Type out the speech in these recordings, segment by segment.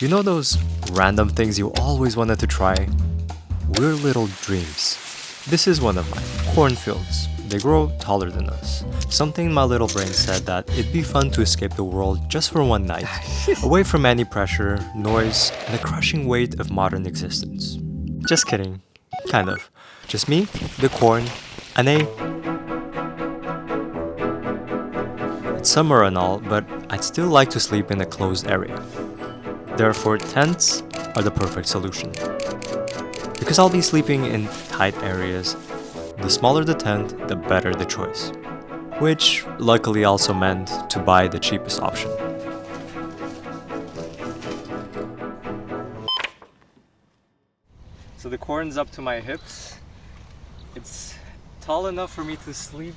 You know those random things you always wanted to try? We're little dreams. This is one of mine, cornfields. They grow taller than us. Something in my little brain said that it'd be fun to escape the world just for one night, away from any pressure, noise, and the crushing weight of modern existence. Just kidding. Kind of. Just me, the corn, and it's summer and all, but I'd still like to sleep in a closed area. Therefore, tents are the perfect solution. Because I'll be sleeping in tight areas, the smaller the tent, the better the choice. Which luckily also meant to buy the cheapest option. So the corn's up to my hips. It's tall enough for me to sleep,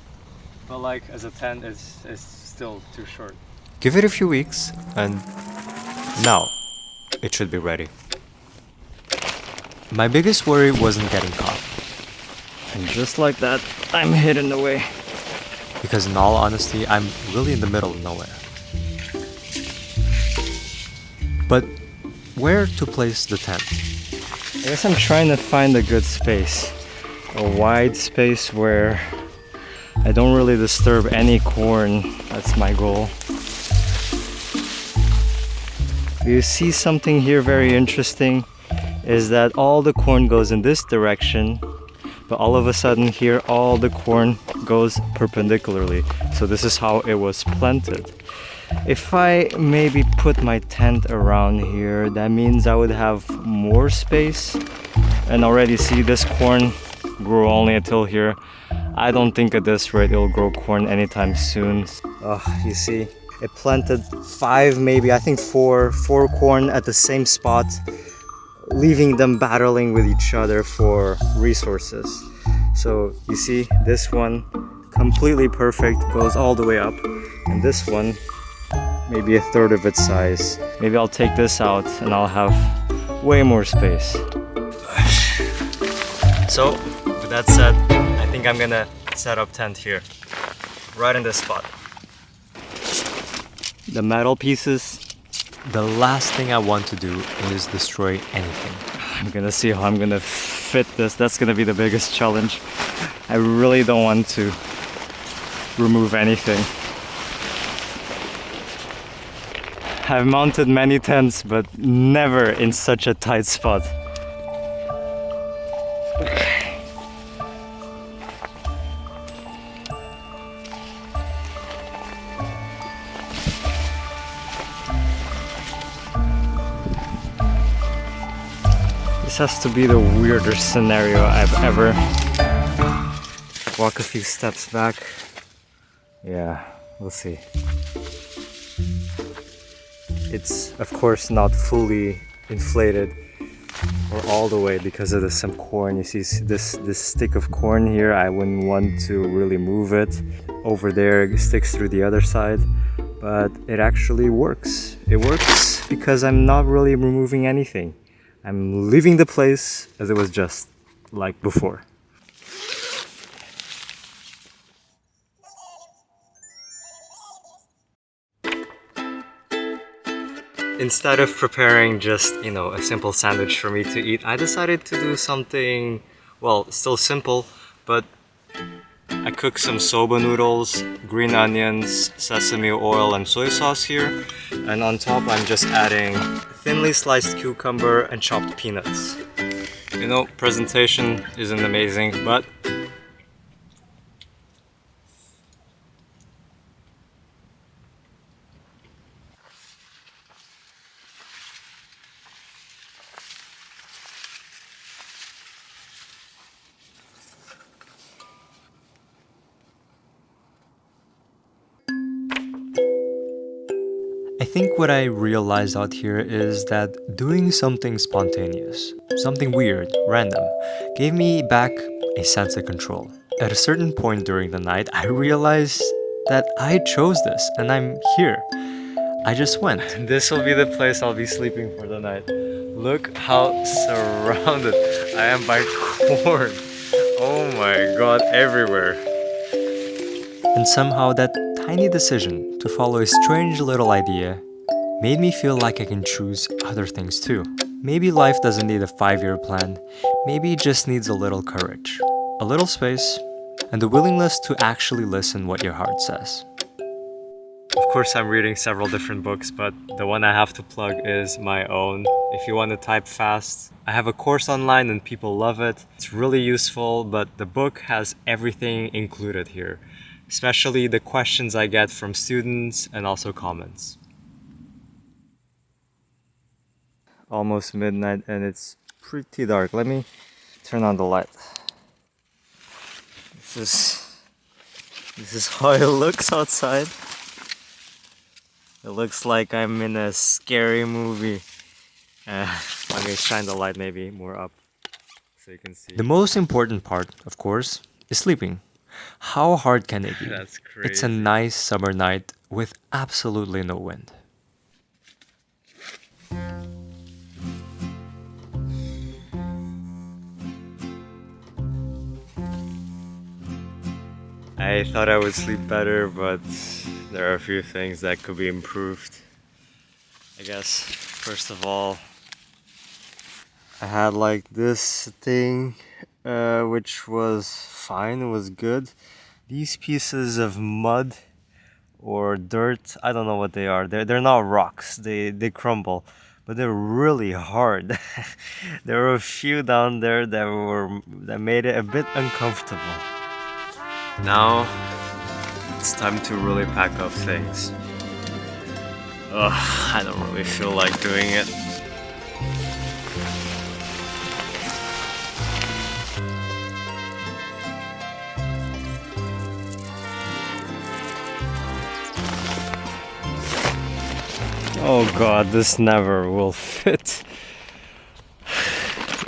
but like as a tent it's still too short. Give it a few weeks and now it should be ready. My biggest worry wasn't getting caught. And just like that, I'm hidden away. Because in all honesty, I'm really in the middle of nowhere. But where to place the tent? I guess I'm trying to find a good space. A wide space where I don't really disturb any corn. That's my goal. You see something here very interesting is that all the corn goes in this direction, but all of a sudden here all the corn goes perpendicularly. So this is how it was planted. If I maybe put my tent around here, that means I would have more space. And already see this corn grew only until here. I don't think at this rate it'll grow corn anytime soon. You see, it planted four corn at the same spot, leaving them battling with each other for resources. So you see, this one completely perfect, goes all the way up, and this one maybe a third of its size. Maybe I'll take this out and I'll have way more space. So with that said, I think I'm gonna set up tent here, right in this spot. The metal pieces, the last thing I want to do is destroy anything. I'm gonna see how I'm gonna fit this. That's gonna be the biggest challenge. I really don't want to remove anything. I've mounted many tents, but never in such a tight spot. This has to be the weirdest scenario I've ever. Walk a few steps back. Yeah, we'll see. It's of course not fully inflated or all the way because of some corn. You see this stick of corn here, I wouldn't want to really move it. Over there it sticks through the other side, but it actually works. It works because I'm not really removing anything. I'm leaving the place as it was just like before. Instead of preparing just, a simple sandwich for me to eat, I decided to do something, well, still simple, but I cooked some soba noodles, green onions, sesame oil, and soy sauce here. And on top, I'm just adding thinly sliced cucumber and chopped peanuts. Presentation isn't amazing, but I think what I realized out here is that doing something spontaneous, something weird, random, gave me back a sense of control. At a certain point during the night, I realized that I chose this and I'm here. I just went. This will be the place I'll be sleeping for the night. Look how surrounded I am by corn. Oh my god, everywhere. And somehow that tiny decision to follow a strange little idea made me feel like I can choose other things too. Maybe life doesn't need a 5-year plan, maybe it just needs a little courage, a little space, and the willingness to actually listen what your heart says. Of course, I'm reading several different books, but the one I have to plug is my own. If you want to type fast, I have a course online and people love it. It's really useful, but the book has everything included here, especially the questions I get from students and also comments. Almost midnight and it's pretty dark. Let me turn on the light. This is how it looks outside. It looks like I'm in a scary movie. Let me shine the light maybe more up so you can see. The most important part, of course, is sleeping. How hard can it be? That's crazy. It's a nice summer night with absolutely no wind. I thought I would sleep better, but there are a few things that could be improved. I guess, first of all, I had like this thing, which was fine, it was good. These pieces of mud or dirt, I don't know what they are. They're not rocks, they crumble, but they're really hard. There were a few down there that made it a bit uncomfortable. Now, it's time to really pack up things. Ugh, I don't really feel like doing it. Oh god, this never will fit.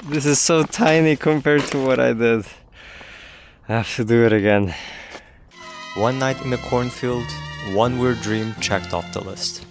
This is so tiny compared to what I did. I have to do it again. One night in the cornfield, one weird dream checked off the list.